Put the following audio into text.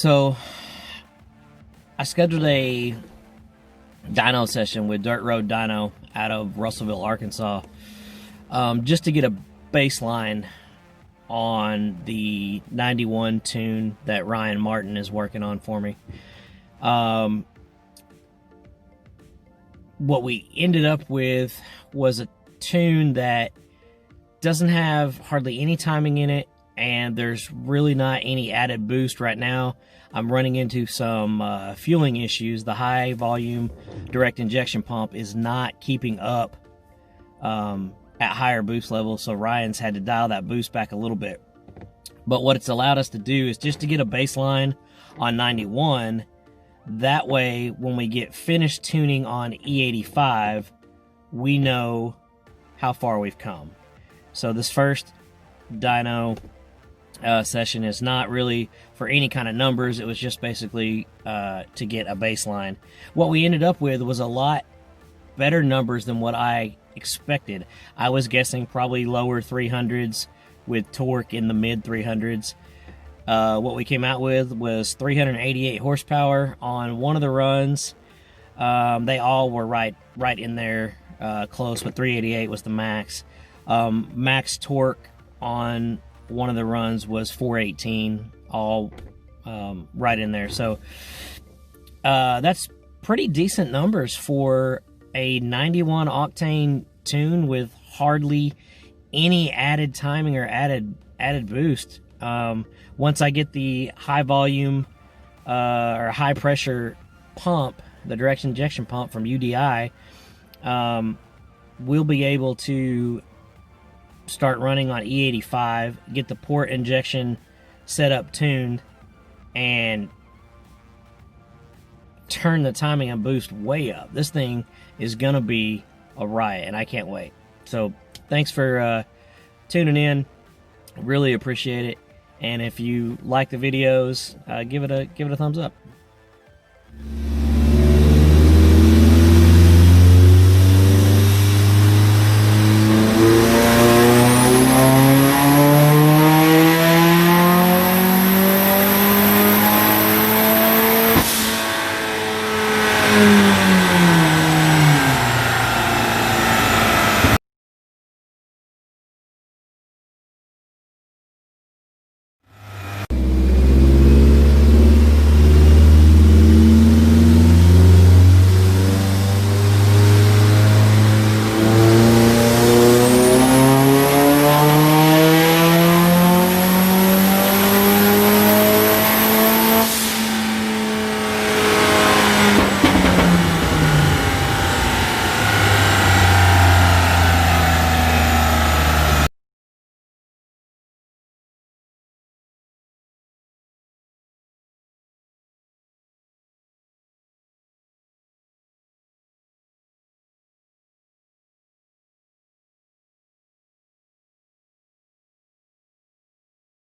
So I scheduled a dyno session with Dirt Road Dyno out of Russellville, Arkansas, just to get a baseline on the 91 tune that Ryan Martin is working on for me. What we ended up with was a tune that doesn't have hardly any timing in it, and there's really not any added boost right now. I'm running into some fueling issues. The high volume direct injection pump is not keeping up at higher boost levels, so Ryan's had to dial that boost back a little bit. But what it's allowed us to do is just to get a baseline on 91. That way, when we get finished tuning on E85, we know how far we've come. So this first dyno session is not really for any kind of numbers. It was just basically to get a baseline. What we ended up with was a lot better numbers than what I expected. I was guessing probably lower 300s with torque in the mid 300s. What we came out with was 388 horsepower on one of the runs. They all were right in there, close, but 388 was the max. Max torque on one of the runs was 418, all right in there. So that's pretty decent numbers for a 91 octane tune with hardly any added timing or added boost. Once I get the high volume or high pressure pump, the direct injection pump from UDI, we'll be able to start running on E85, get the port injection set up tuned, and turn the timing and boost way up. This thing is gonna be a riot, and I can't wait. So thanks for tuning in. Really appreciate it. And if you like the videos, give it a thumbs up.